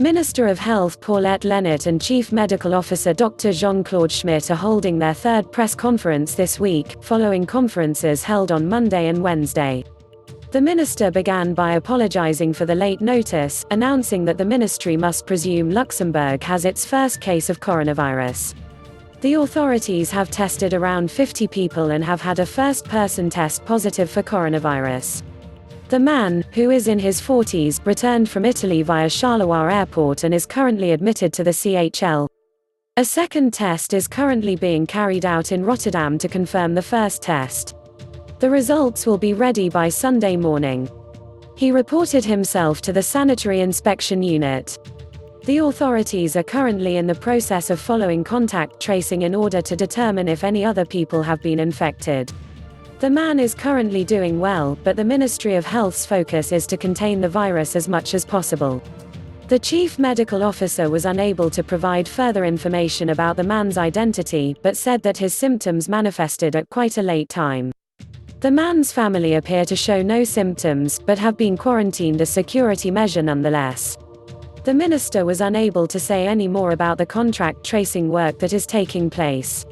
Minister of Health Paulette Lennet and Chief Medical Officer Dr. Jean-Claude Schmitt are holding their third press conference this week, following conferences held on Monday and Wednesday. The minister began by apologizing for the late notice, announcing that the ministry must presume Luxembourg has its first case of coronavirus. The authorities have tested around 50 people and have had a first-person test positive for coronavirus. The man, who is in his 40s, returned from Italy via Charleroi Airport and is currently admitted to the CHL. A second test is currently being carried out in Rotterdam to confirm the first test. The results will be ready by Sunday morning. He reported himself to the Sanitary Inspection Unit. The authorities are currently in the process of following contact tracing in order to determine if any other people have been infected. The man is currently doing well, but the Ministry of Health's focus is to contain the virus as much as possible. The chief medical officer was unable to provide further information about the man's identity, but said that his symptoms manifested at quite a late time. The man's family appear to show no symptoms, but have been quarantined as security measure nonetheless. The minister was unable to say any more about the contact tracing work that is taking place.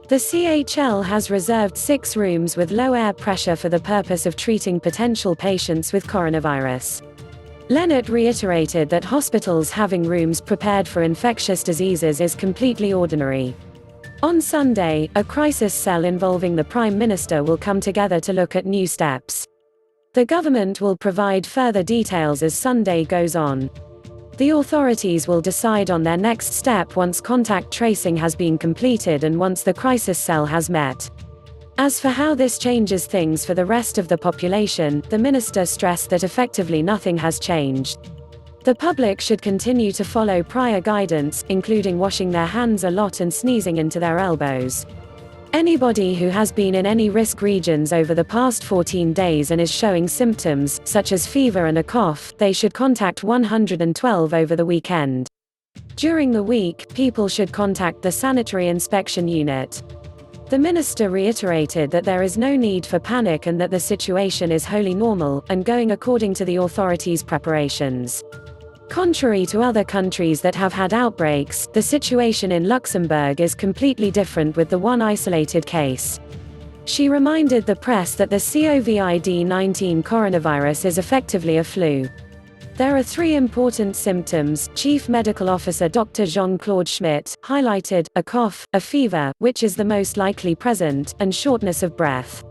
The CHL has reserved 6 rooms with low air pressure for the purpose of treating potential patients with coronavirus. Lennet reiterated that hospitals having rooms prepared for infectious diseases is completely ordinary. On Sunday, a crisis cell involving the Prime Minister will come together to look at new steps. The government will provide further details as Sunday goes on. The authorities will decide on their next step once contact tracing has been completed and once the crisis cell has met. As for how this changes things for the rest of the population, the minister stressed that effectively nothing has changed. The public should continue to follow prior guidance, including washing their hands a lot and sneezing into their elbows. Anybody who has been in any risk regions over the past 14 days and is showing symptoms, such as fever and a cough, they should contact 112 over the weekend. During the week, people should contact the Sanitary Inspection Unit. The minister reiterated that there is no need for panic and that the situation is wholly normal, and going according to the authorities' preparations. Contrary to other countries that have had outbreaks, the situation in Luxembourg is completely different with the one isolated case. She reminded the press that the COVID-19 coronavirus is effectively a flu. There are 3 important symptoms, Chief Medical Officer Dr. Jean-Claude Schmitt highlighted: a cough, a fever, which is the most likely present, and shortness of breath.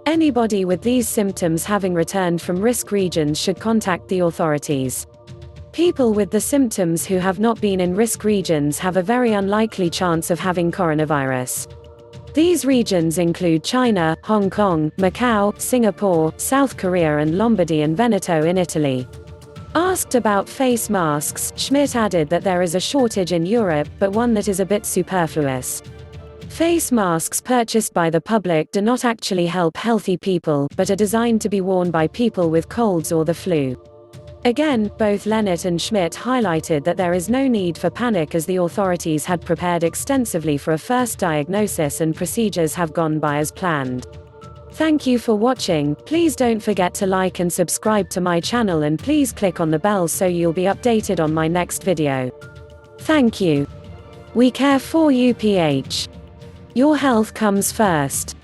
Anybody with these symptoms having returned from risk regions should contact the authorities. People with the symptoms who have not been in risk regions have a very unlikely chance of having coronavirus. These regions include China, Hong Kong, Macau, Singapore, South Korea and Lombardy and Veneto in Italy. Asked about face masks, Schmitt added that there is a shortage in Europe, but one that is a bit superfluous. Face masks purchased by the public do not actually help healthy people, but are designed to be worn by people with colds or the flu. Again, both Lennet and Schmitt highlighted that there is no need for panic as the authorities had prepared extensively for a first diagnosis and procedures have gone by as planned. Thank you for watching. Please don't forget to like and subscribe to my channel and please click on the bell so you'll be updated on my next video. Thank you. We care for you PH. Your health comes first.